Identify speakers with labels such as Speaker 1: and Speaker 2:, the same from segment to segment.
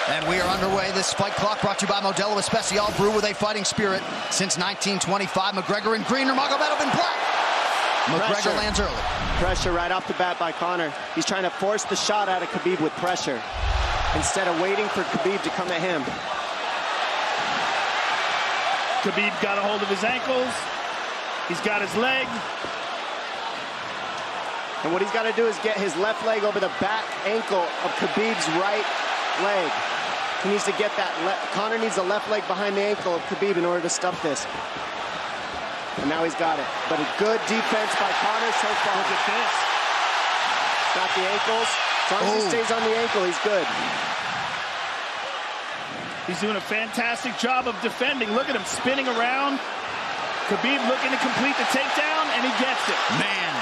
Speaker 1: And we are underway. This Fight Clock brought to you by Modelo Especial, brew with a fighting spirit since 1925. McGregor in green, Nurmagomedov in black. McGregor lands early.
Speaker 2: Pressure right off the bat by Conor. He's trying to force the shot out of Khabib with pressure instead of waiting for Khabib to come at him.
Speaker 3: Khabib got a hold of his ankles. He's got his leg.
Speaker 2: And what he's got to do is get his left leg over the back ankle of Khabib's right leg. He needs to get that. Conor needs the left leg behind the ankle of Khabib in order to stop this. And now he's got it. But a good defense by Conor so far.
Speaker 3: Look at this.
Speaker 2: Got the ankles. As long as he stays on the ankle, he's good.
Speaker 3: He's doing a fantastic job of defending. Look at him spinning around. Khabib looking to complete the takedown, and he gets it.
Speaker 1: Man.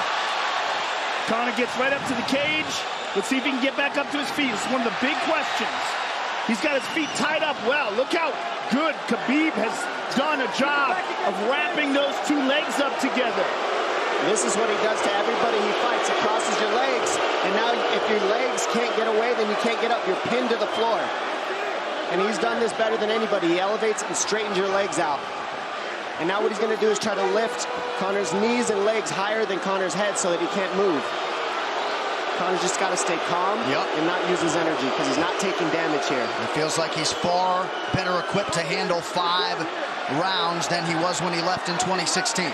Speaker 3: Conor gets right up to the cage. Let's see if he can get back up to his feet. This is one of the big questions. He's got his feet tied up well. Look how good Khabib has done a job of wrapping those two legs up together.
Speaker 2: This is what he does to everybody he fights. He crosses your legs, and now if your legs can't get away, then you can't get up. You're pinned to the floor. And he's done this better than anybody. He elevates and straightens your legs out. And now what he's going to do is try to lift Conor's knees and legs higher than Conor's head so that he can't move. Conor's just got to stay calm and not use his energy because he's not taking damage here.
Speaker 1: It feels like he's far better equipped to handle 5 rounds than he was when he left in 2016.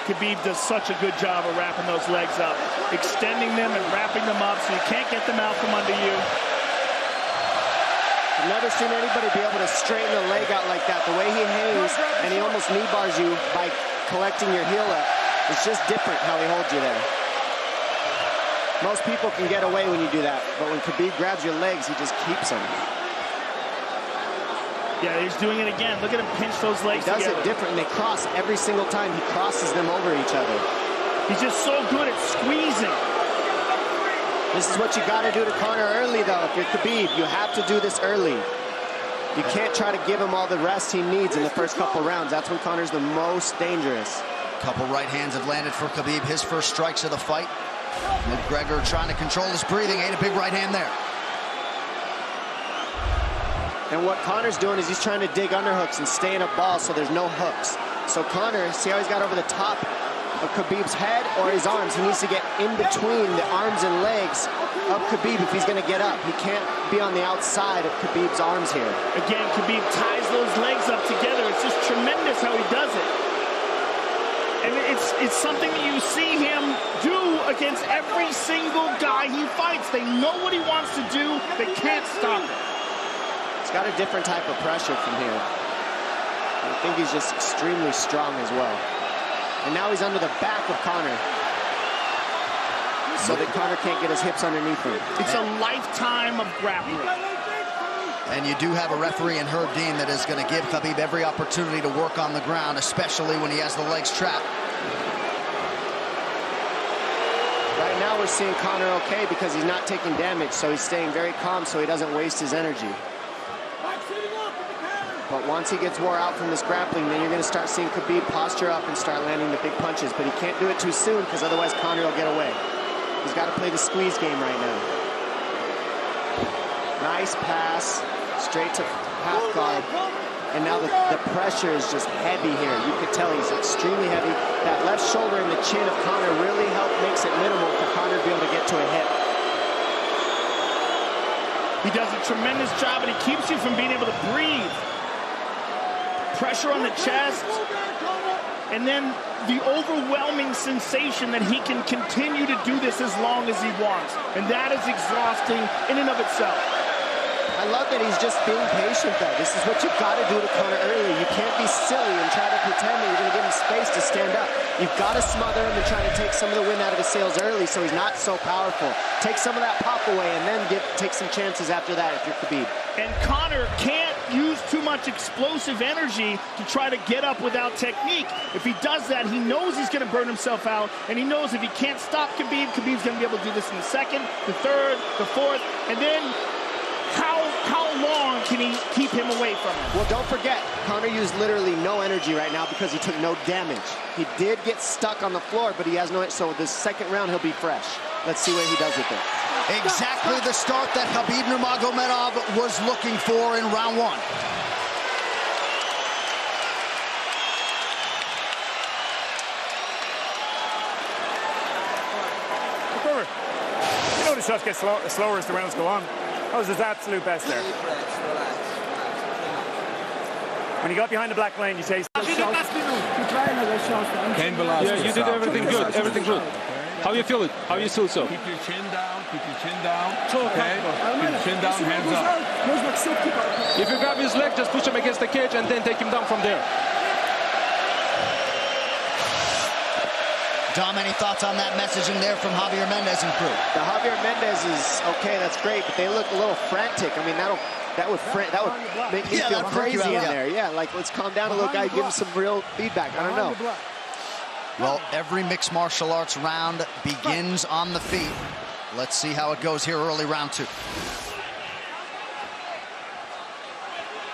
Speaker 3: Khabib does such a good job of wrapping those legs up, extending them and wrapping them up so you can't get them out from under you.
Speaker 2: I've never seen anybody be able to straighten a leg out like that. The way he hangs and he almost knee bars you by collecting your heel up. It's just different how he holds you there. Most people can get away when you do that, but when Khabib grabs your legs, he just keeps them.
Speaker 3: Yeah, he's doing it again. Look at him pinch those legs together.
Speaker 2: He does it different, and they cross every single time. He crosses them over each other.
Speaker 3: He's just so good at squeezing.
Speaker 2: This is what you got to do to Conor early, though. If you're Khabib, you have to do this early. You can't try to give him all the rest he needs in the first couple rounds. That's when Conor's the most dangerous.
Speaker 1: Couple right hands have landed for Khabib. His first strikes of the fight. McGregor trying to control his breathing. Ate a big right hand there.
Speaker 2: And what Conor's doing is he's trying to dig underhooks and stay in a ball so there's no hooks. So Conor, see how he's got over the top of Khabib's head or his arms? He needs to get in between the arms and legs of Khabib if he's going to get up. He can't be on the outside of Khabib's arms here.
Speaker 3: Again, Khabib ties those legs up together. It's just tremendous how he does it. And it's something that you see him do against every single guy he fights. They know what he wants to do. They can't stop it.
Speaker 2: He's got a different type of pressure from here. I think he's just extremely strong as well. And now he's under the back of Conor, so that Conor can't get his hips underneath him.
Speaker 3: It's a lifetime of grappling.
Speaker 1: And you do have a referee in Herb Dean that is going to give Khabib every opportunity to work on the ground, especially when he has the legs trapped.
Speaker 2: Right now we're seeing Conor okay because he's not taking damage, so he's staying very calm so he doesn't waste his energy. But once he gets wore out from this grappling, then you're going to start seeing Khabib posture up and start landing the big punches. But he can't do it too soon because otherwise Conor will get away. He's got to play the squeeze game right now. Nice pass, straight to half guard. And now the pressure is just heavy here. You could tell he's extremely heavy. That left shoulder and the chin of Conor really makes it minimal for Conor to be able to get to a hit.
Speaker 3: He does a tremendous job, and he keeps you from being able to breathe. Pressure on the chest, and then the overwhelming sensation that he can continue to do this as long as he wants. And that is exhausting in and of itself.
Speaker 2: I love that he's just being patient, though. This is what you've got to do to Conor early. You can't be silly and try to pretend that you're going to give him space to stand up. You've got to smother him and try to take some of the wind out of his sails early so he's not so powerful. Take some of that pop away and then take some chances after that if you're Khabib.
Speaker 3: And Conor can't use too much explosive energy to try to get up without technique. If he does that, he knows he's going to burn himself out, and he knows if he can't stop Khabib, Khabib's going to be able to do this in the second, the third, the fourth, and then how how long can he keep him away from him?
Speaker 2: Well, don't forget, Conor used literally no energy right now because he took no damage. He did get stuck on the floor, but he has no, so this second round he'll be fresh. Let's see what he does with it.
Speaker 1: Exactly the start that Khabib Nurmagomedov was looking for in round one.
Speaker 4: You know the shots get slower as the rounds go on. That was his absolute best there. When you got behind the black lane, you chase.
Speaker 5: Yeah, you did everything good, everything good. How you feel it? How you feel so?
Speaker 6: Keep your chin down, okay? Keep your chin down, hands up.
Speaker 5: If you grab his leg, just push him against the cage and then take him down from there.
Speaker 1: Dom, any thoughts on that messaging there from Javier Mendez and crew?
Speaker 2: The Javier Mendez is okay, that's great, but they look a little frantic. I mean, that would make me feel crazy in there. Yeah, like, let's calm down a little guy, give him some real feedback. I don't know.
Speaker 1: Well, every mixed martial arts round begins on the feet. Let's see how it goes here early round two.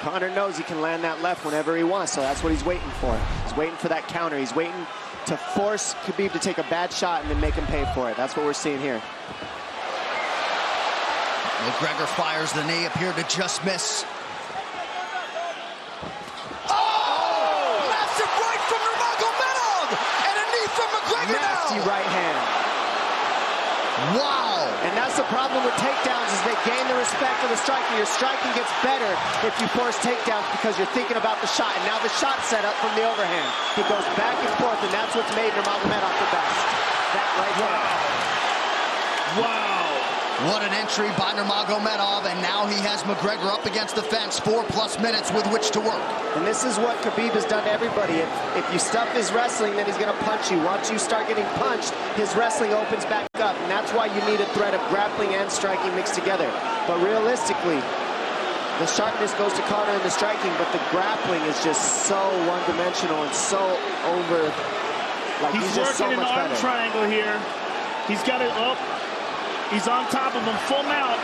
Speaker 2: Conor knows he can land that left whenever he wants, so that's what he's waiting for. He's waiting for that counter. He's waiting to force Khabib to take a bad shot and then make him pay for it. That's what we're seeing here.
Speaker 1: McGregor fires the knee, appeared to just miss. Massive right from Nurmagomedov! And a knee from McGregor
Speaker 2: Nasty
Speaker 1: now!
Speaker 2: right hand.
Speaker 1: Wow!
Speaker 2: And that's the problem with takedowns, is they gain the respect of the striker. Your striking gets better if you force takedowns because you're thinking about the shot. And now the shot's set up from the overhand. He goes back and forth, and that's what's made Nurmagomedov the best. That right hand.
Speaker 3: Wow.
Speaker 1: What an entry by Nurmagomedov, and now he has McGregor up against the fence, 4+ minutes with which to work.
Speaker 2: And this is what Khabib has done to everybody. If you stuff his wrestling, then he's going to punch you. Once you start getting punched, his wrestling opens back up, and that's why you need a threat of grappling and striking mixed together. But realistically, the sharpness goes to Conor in the striking, but the grappling is just so one-dimensional and so over. Like, he's just so
Speaker 3: working
Speaker 2: much
Speaker 3: an arm
Speaker 2: better.
Speaker 3: triangle here. He's got it up. He's on top of him, full mount.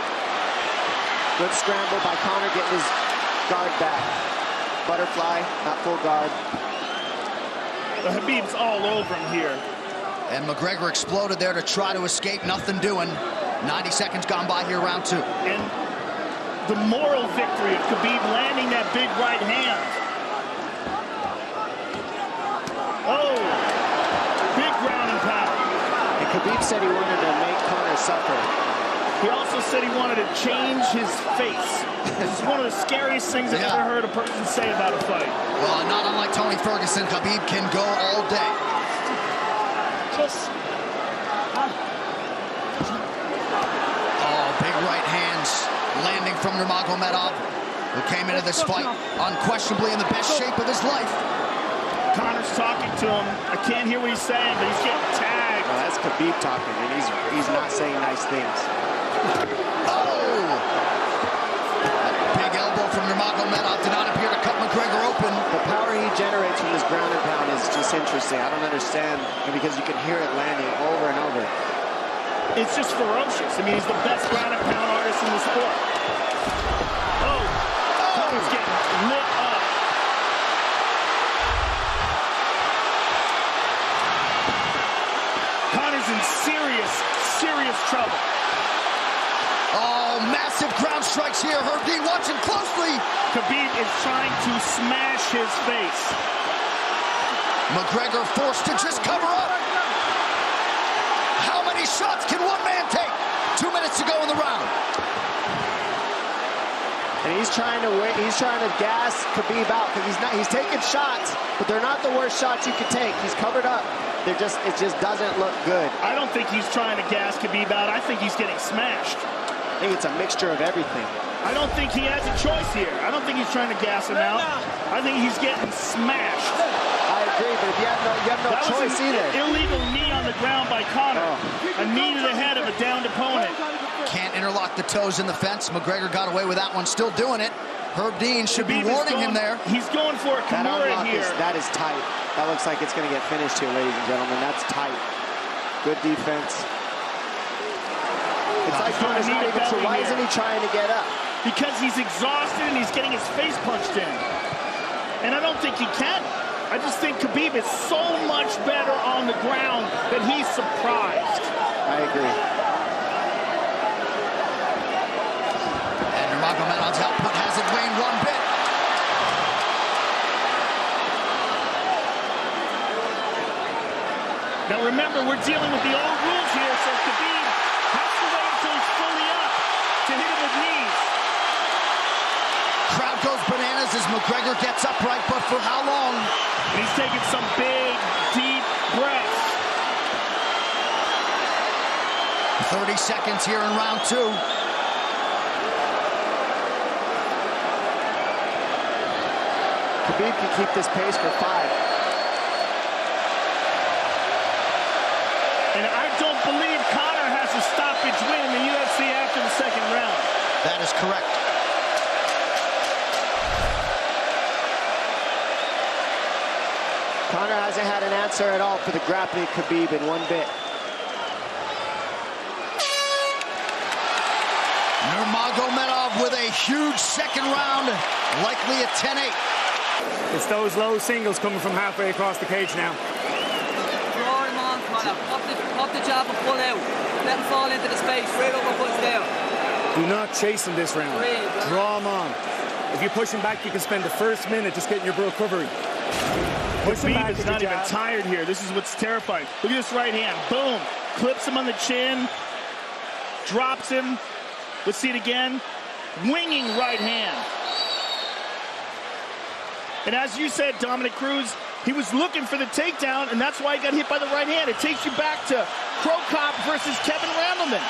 Speaker 2: Good scramble by Conor, getting his guard back. Butterfly, not full guard.
Speaker 3: The Khabib's all over him here.
Speaker 1: And McGregor exploded there to try to escape, nothing doing. 90 seconds gone by here, round two.
Speaker 3: And the moral victory of Khabib landing that big right hand. Oh, big ground and pound.
Speaker 2: And Khabib said he wanted to make Conor suffer.
Speaker 3: He also said he wanted to change his face. This is one of the scariest things I've ever heard a person say about a fight.
Speaker 1: Well, not unlike Tony Ferguson, Khabib can go all day. Oh, big right hands landing from Nurmagomedov, who came into this fight unquestionably in the best shape of his life.
Speaker 3: Conor's talking to him. I can't hear what he's saying, but he's getting tagged.
Speaker 2: Well, that's Khabib talking, and he's not saying nice things.
Speaker 1: Oh! Big elbow from Nurmagomedov did not appear to cut McGregor open.
Speaker 2: The power he generates from this ground and pound is just interesting. I don't understand, because you can hear it landing over and over.
Speaker 3: It's just ferocious. I mean, he's the best ground and pound artist in the sport. Oh! Conor's getting lit up. Conor's in serious trouble.
Speaker 1: Oh, massive ground strikes here. Herb Dean watching closely.
Speaker 3: Khabib is trying to smash his face.
Speaker 1: McGregor forced to just cover up. How many shots can one man take? 2 minutes to go in the round.
Speaker 2: And he's trying to gas Khabib out, because he's taking shots, but they're not the worst shots you could take. He's covered up. It just doesn't look good.
Speaker 3: I don't think he's trying to gas Khabib out. I think he's getting smashed.
Speaker 2: I think it's a mixture of everything.
Speaker 3: I don't think he has a choice here. I don't think he's trying to gas him out. I think he's getting smashed.
Speaker 2: I agree, but if you have no choice either.
Speaker 3: Illegal knee on the ground by Conor. A knee to the head of a downed opponent.
Speaker 1: Can't interlock the toes in the fence. McGregor got away with that one, still doing it. Herb Dean should be warning him there.
Speaker 3: He's going for a Kimura here.
Speaker 2: That is tight. That looks like it's going to get finished here, ladies and gentlemen. That's tight. Good defense. It's like Conor's not even sure. Why isn't he trying to get up?
Speaker 3: because he's exhausted and he's getting his face punched in. And I don't think he can. I just think Khabib is so much better on the ground that he's surprised.
Speaker 2: I agree.
Speaker 1: And Nurmagomedov's output hasn't waned one bit.
Speaker 3: Now remember, we're dealing with the old rules here, so Khabib has to wait until he's fully up to hit him with knees.
Speaker 1: Crowd goes bananas as McGregor gets upright, but for how long?
Speaker 3: And he's taking some big, deep breaths.
Speaker 1: 30 seconds here in round 2.
Speaker 2: Khabib can keep this pace for 5.
Speaker 3: And I don't believe Conor has a stoppage win in the UFC after the second round.
Speaker 1: That is correct.
Speaker 2: Conor hasn't had an answer at all for the grappling Khabib in one bit.
Speaker 1: Nurmagomedov with a huge second round, likely a 10-8.
Speaker 4: It's those low singles coming from halfway across the cage now.
Speaker 7: Draw him on, Conor. Pop the jab and pull out. Let him fall into the space. Straight uppercuts there.
Speaker 4: Do not chase him this round. Draw him on. If you push him back, you can spend the first minute just getting your recovery.
Speaker 3: Khabib is not even tired here. This is what's terrifying. Look at this right hand. Boom. Clips him on the chin. Drops him. Let's see it again. Winging right hand. And as you said, Dominic Cruz, he was looking for the takedown, and that's why he got hit by the right hand. It takes you back to Crow Cop versus Kevin Randleman.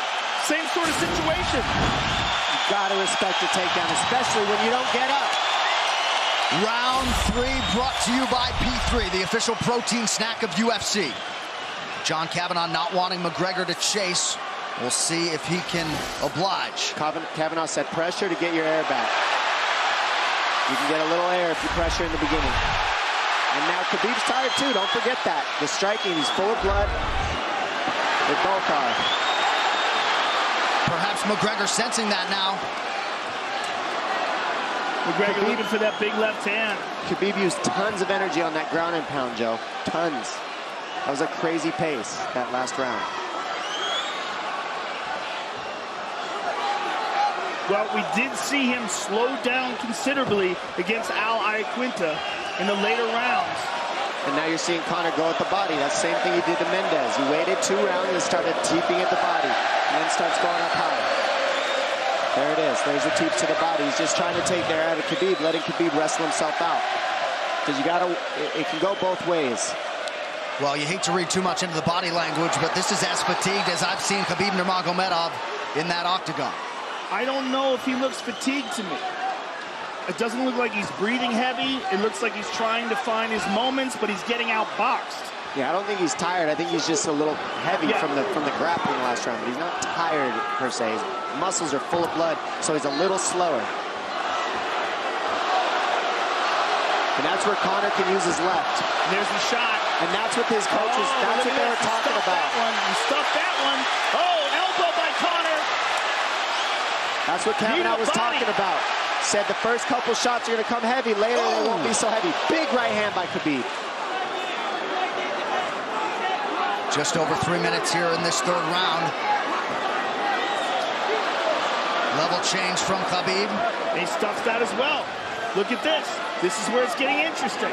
Speaker 3: Same sort of situation.
Speaker 2: You gotta respect the takedown, especially when you don't get up.
Speaker 1: Round 3 brought to you by P3, the official protein snack of UFC. John Kavanagh not wanting McGregor to chase. We'll see if he can oblige.
Speaker 2: Kavanagh said pressure to get your air back. You can get a little air if you pressure in the beginning. And now Khabib's tired too, don't forget that. The striking, he's full of blood. They both are.
Speaker 1: Perhaps McGregor sensing that now.
Speaker 3: McGregor looking for that big left hand.
Speaker 2: Khabib used tons of energy on that ground and pound, Joe. Tons. That was a crazy pace, that last round.
Speaker 3: Well, we did see him slow down considerably against Al Iaquinta in the later rounds.
Speaker 2: And now you're seeing Conor go at the body. That's the same thing he did to Mendez. He waited 2 rounds and started teeping at the body. And then starts going up high. There it is. There's the teeps to the body. He's just trying to take their out of Khabib, letting Khabib wrestle himself out. Because you gotta, it can go both ways.
Speaker 1: Well, you hate to read too much into the body language, but this is as fatigued as I've seen Khabib Nurmagomedov in that octagon.
Speaker 3: I don't know if he looks fatigued to me. It doesn't look like he's breathing heavy. It looks like he's trying to find his moments, but he's getting outboxed.
Speaker 2: Yeah, I don't think he's tired. I think he's just a little heavy from the grappling last round, but he's not tired per se. His muscles are full of blood, so he's a little slower. And that's where Conor can use his left.
Speaker 3: And there's the shot.
Speaker 2: And that's what his coaches, that's what they were talking about.
Speaker 3: He stuffed that one. Oh, elbow by Conor.
Speaker 2: That's what Kavanagh was talking about. Said the first couple shots are going to come heavy. Later, they won't be so heavy. Big right hand by Khabib.
Speaker 1: Just over 3 minutes here in this 3rd round. Level change from Khabib.
Speaker 3: He stuffs that as well. Look at this. This is where it's getting interesting.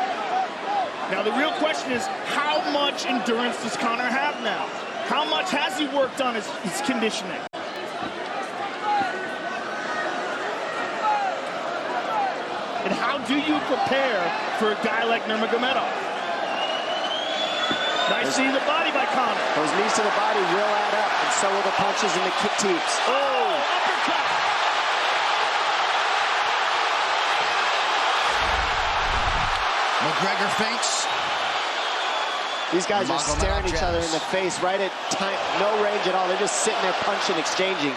Speaker 3: Now, the real question is, how much endurance does Conor have now? How much has he worked on his conditioning? And how do you prepare for a guy like Nurmagomedov? Nice see the body by Conor.
Speaker 2: Those knees to the body will add up, and so will the punches and the kick teeps.
Speaker 3: Oh, uppercut.
Speaker 1: McGregor feints.
Speaker 2: These guys are staring each other in the face right at time, no range at all. They're just sitting there punching, exchanging.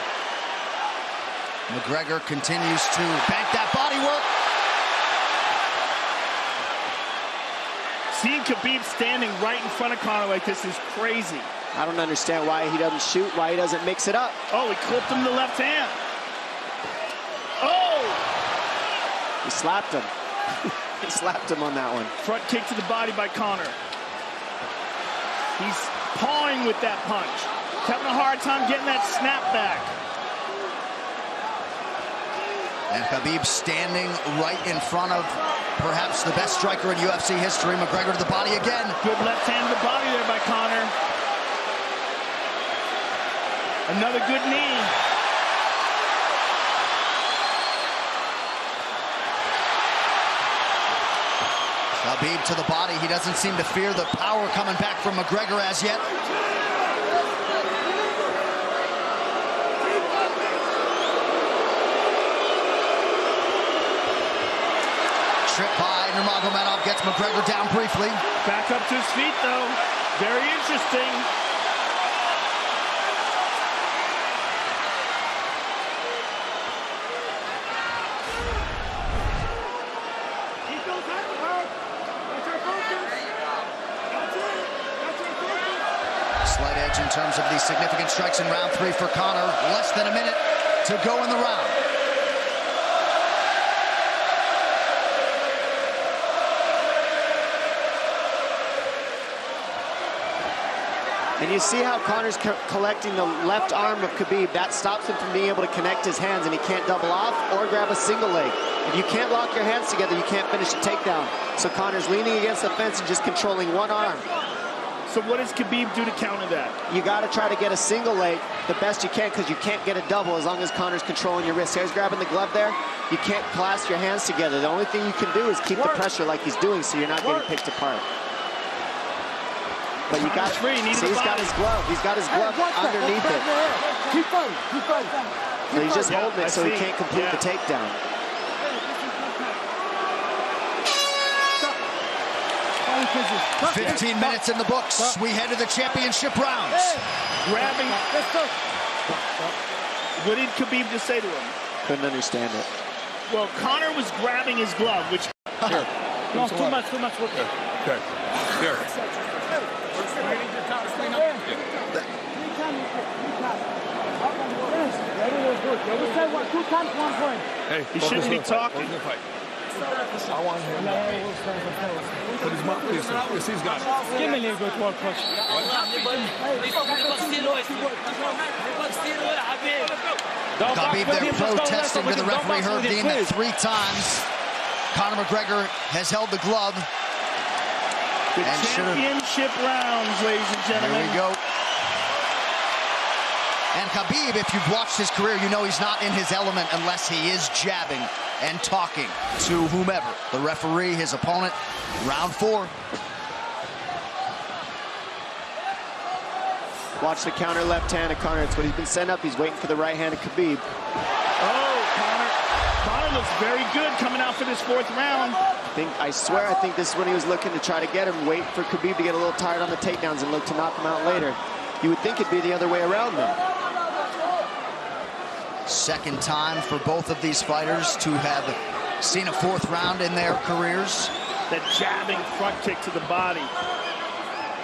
Speaker 1: McGregor continues to bank that body work.
Speaker 3: Seeing Khabib standing right in front of Conor like this is crazy.
Speaker 2: I don't understand why he doesn't shoot, why he doesn't mix it up.
Speaker 3: Oh, he clipped him the left hand. Oh!
Speaker 2: He slapped him. He slapped him on that one.
Speaker 3: Front kick to the body by Conor. He's pawing with that punch. He's having a hard time getting that snap back.
Speaker 1: And Khabib standing right in front of perhaps the best striker in UFC history. McGregor to the body again.
Speaker 3: Good left hand to the body there by Conor. Another good knee.
Speaker 1: Khabib to the body. He doesn't seem to fear the power coming back from McGregor as yet. Trip by Nurmagomedov gets McGregor down briefly.
Speaker 3: Back up to his feet, though. Very interesting.
Speaker 1: Slight edge in terms of the significant strikes in round 3 for Conor. Less than a minute to go in the round.
Speaker 2: And you see how Conor's collecting the left arm of Khabib. That stops him from being able to connect his hands, and he can't double off or grab a single leg. If you can't lock your hands together, you can't finish a takedown. So Conor's leaning against the fence and just controlling one arm.
Speaker 3: So what does Khabib do to counter that?
Speaker 2: You got to try to get a single leg the best you can, because you can't get a double as long as Conor's controlling your wrist. Here's grabbing the glove there. You can't clasp your hands together. The only thing you can do is keep the pressure like he's doing, so you're not getting picked apart. But you got see, he's got his glove. He's got his glove underneath it.
Speaker 8: Keep fighting. Keep fighting.
Speaker 2: So he's just holding it so he can't complete the takedown.
Speaker 8: Hey.
Speaker 1: 15 minutes in the books. We head to the championship rounds.
Speaker 3: Grabbing. What did Khabib just say to him?
Speaker 2: Couldn't understand it.
Speaker 3: Well, Conor was grabbing his glove, which...
Speaker 8: Sure. No, too much.
Speaker 6: Okay. Here.
Speaker 3: Hey, he shouldn't be talking.
Speaker 6: I want him to put his mouth. Yes, he's got it.
Speaker 8: Give me a little bit more push.
Speaker 1: Khabib there protesting to the referee. Herb Dean that 3 times Conor McGregor has held the glove.
Speaker 3: The championship rounds, ladies and gentlemen.
Speaker 1: Here we go. And Khabib, if you've watched his career, you know he's not in his element unless he is jabbing and talking to whomever. The referee, his opponent, round 4.
Speaker 2: Watch the counter left hand of Conor. It's what he's been set up. He's waiting for the right hand of Khabib.
Speaker 3: Oh, Conor looks very good coming out for this 4th round.
Speaker 2: I swear, I think this is when he was looking to try to get him, wait for Khabib to get a little tired on the takedowns and look to knock him out later. You would think it'd be the other way around, though.
Speaker 1: Second time for both of these fighters to have seen a 4th round in their careers.
Speaker 3: That jabbing front kick to the body.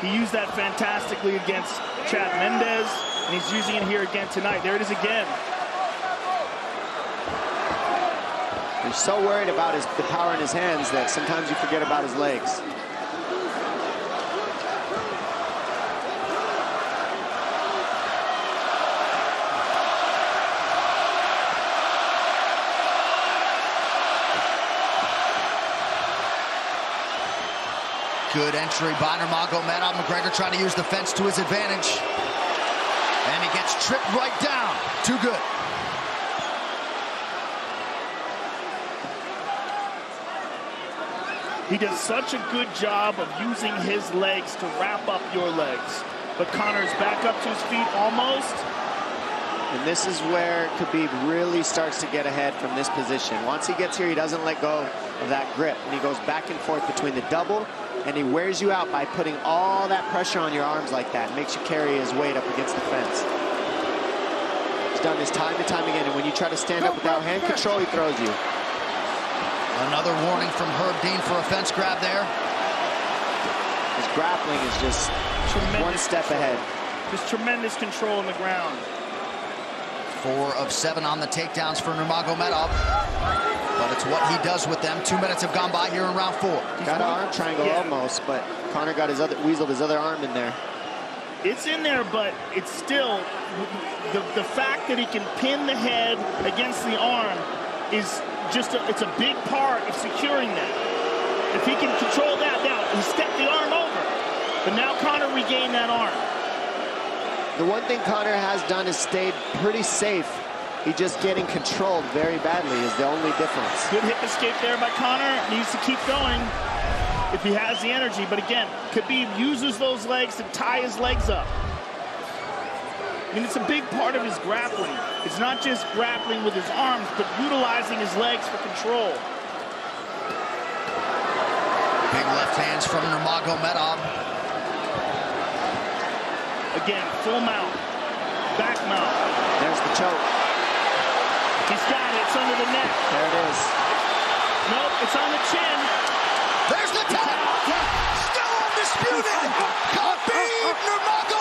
Speaker 3: He used that fantastically against Chad Mendes, and he's using it here again tonight. There it is again.
Speaker 2: He's so worried about the power in his hands that sometimes you forget about his legs.
Speaker 1: Good entry by Nurmagomedov. McGregor trying to use the fence to his advantage. And he gets tripped right down. Too good.
Speaker 3: He does such a good job of using his legs to wrap up your legs. But Conor's back up to his feet almost.
Speaker 2: And this is where Khabib really starts to get ahead from this position. Once he gets here, he doesn't let go of that grip. And he goes back and forth between the double, and he wears you out by putting all that pressure on your arms like that. Makes you carry his weight up against the fence. He's done this time and time again, and when you try to stand up without hand control, he throws you.
Speaker 1: Another warning from Herb Dean for a fence grab there.
Speaker 2: His grappling is just one step ahead.
Speaker 3: Just tremendous control on the ground.
Speaker 1: 4 of 7 on the takedowns for Nurmagomedov. But it's what he does with them. 2 minutes have gone by here in round 4.
Speaker 2: Got an arm triangle almost, but Conor got weaseled his other arm in there.
Speaker 3: It's in there, but it's still the fact that he can pin the head against the arm is just it's a big part of securing that. If he can control that, now he stepped the arm over, but now Conor regained that arm.
Speaker 2: The one thing Conor has done is stayed pretty safe. He just getting controlled very badly is the only difference.
Speaker 3: Good hip escape there by Conor. Needs to keep going if he has the energy. But again, Khabib uses those legs to tie his legs up. I mean, it's a big part of his grappling. It's not just grappling with his arms, but utilizing his legs for control.
Speaker 1: Big left hands from Nurmagomedov.
Speaker 3: Again, full mount, back mount.
Speaker 2: There's the choke.
Speaker 3: He's got it. It's under the neck.
Speaker 2: There it is.
Speaker 3: Nope, it's on the chin.
Speaker 1: There's the tap. Still undisputed. Khabib Nurmagomedov.